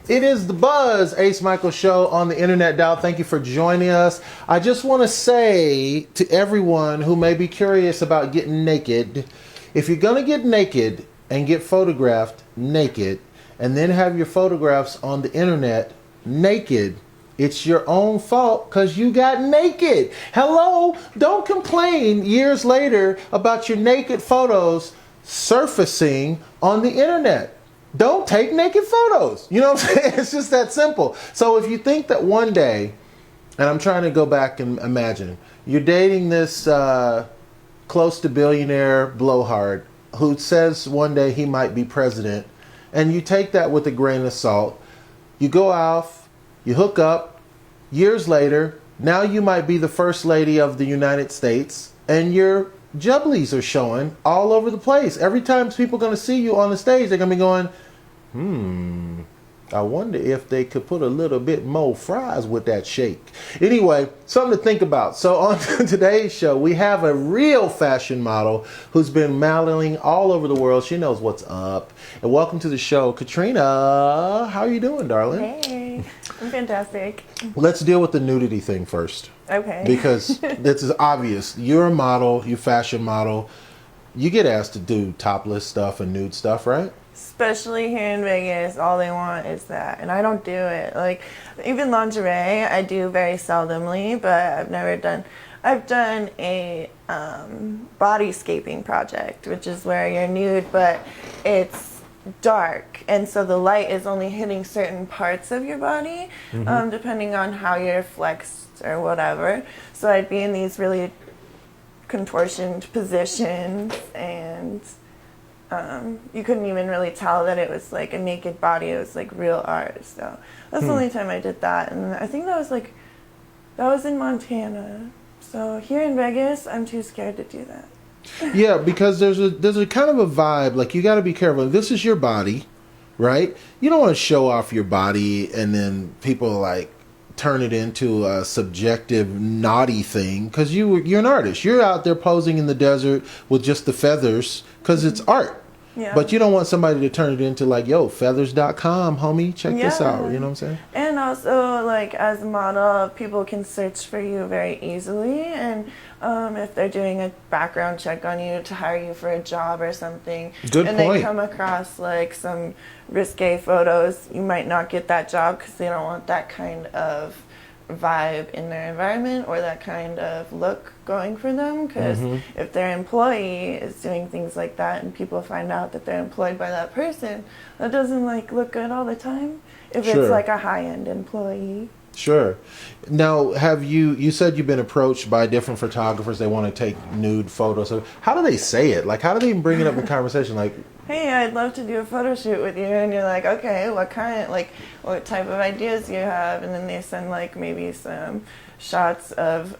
It is the Buzz Ace Michael Show on the Internet Dial. Thank you for joining us. I just want to say to everyone who may be curious about getting naked, if you're going to get naked and get photographed naked and then have your photographs on the internet naked, it's your own fault because you got naked. Hello? Don't complain years later about your naked photos surfacing on the internet. Don't take naked photos. You know what I'm saying? It's just that simple. So if you think that one day, and I'm trying to go back and imagine, you're dating this close to billionaire blowhard who says one day he might be president, and you take that with a grain of salt, you go off, you hook up, years later, now you might be the first lady of the United States, and your jubblies are showing all over the place. Every time people are going to see you on the stage, they're going to be going, I wonder if they could put a little bit more fries with that shake. Anyway, something to think about. So on today's show, we have a real fashion model who's been modeling all over the world. She knows what's up. And welcome to the show, Katrina. How are you doing, darling? Hey, I'm fantastic. Let's deal with the nudity thing first. Okay. Because this is obvious. You're a model, you're a fashion model. You get asked to do topless stuff and nude stuff, right? Especially here in Vegas, all they want is that. And I don't do it. Like, even lingerie, I do very seldomly, but I've done a bodyscaping project, which is where you're nude, but it's dark. And so the light is only hitting certain parts of your body, depending on how you're flexed or whatever. So I'd be in these really contortioned positions, and you couldn't even really tell that it was like a naked body. It was like real art. So that's the only time I did that, and I think that was in Montana. So here in Vegas, I'm too scared to do that. Yeah, because there's a kind of a vibe, like you got to be careful. This is your body, right? You don't want to show off your body and then people like turn it into a subjective naughty thing, because you're an artist. You're out there posing in the desert with just the feathers because it's art. Yeah. But you don't want somebody to turn it into like, yo, feathers.com, homie, check this out. You know what I'm saying? And also, like, as a model, people can search for you very easily. And if they're doing a background check on you to hire you for a job or something, they come across like some risque photos, you might not get that job because they don't want that kind of vibe in their environment or that kind of look going for them, because if their employee is doing things like that and people find out that they're employed by that person, that doesn't like look good all the time if it's like a high-end employee. Sure. Now, you said you've been approached by different photographers, they want to take nude photos. So how do they say it? Like, how do they even bring it up in conversation? Like, hey, I'd love to do a photo shoot with you. And you're like, okay, what type of ideas do you have? And then they send like maybe some shots of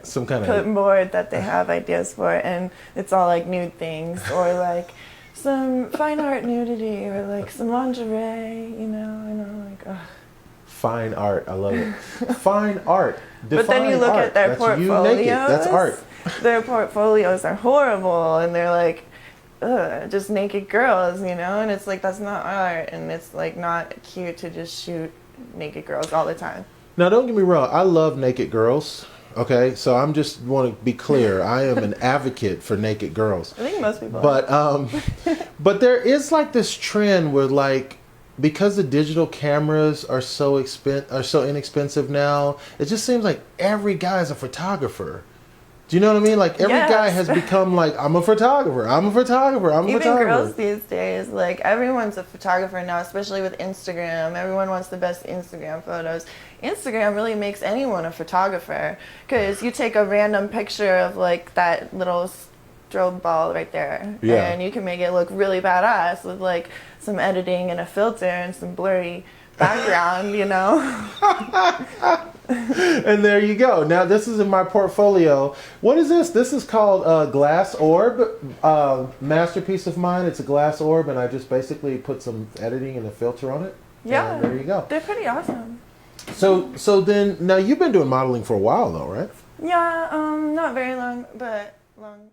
some kind of board that they have ideas for, and it's all like nude things, or like some fine art nudity, or like some lingerie, and I'm like, ugh. Fine art, I love it. Fine art. But then you look at their portfolios. That's art. Their portfolios are horrible, and they're like, ugh, just naked girls, and it's like, that's not art, and it's like not cute to just shoot naked girls all the time. Now, don't get me wrong, I love naked girls. Okay, so I'm just want to be clear. I am an advocate for naked girls. I think most people are. But there is like this trend where like, because the digital cameras are so inexpensive now, it just seems like every guy is a photographer. Do you know what I mean? Like every guy has become like, I'm a photographer. Even girls these days, like everyone's a photographer now, especially with Instagram. Everyone wants the best Instagram photos. Instagram really makes anyone a photographer, because you take a random picture of like that little strobe ball right there. Yeah. And you can make it look really badass with like some editing and a filter and some blurry background, you know? And there you go. Now this is in my portfolio. What is this? This is called Glass Orb. Masterpiece of mine. It's a glass orb, and I just basically put some editing and a filter on it. Yeah. And there you go. They're pretty awesome. So then, now you've been doing modeling for a while though, right? Yeah, not very long, but long.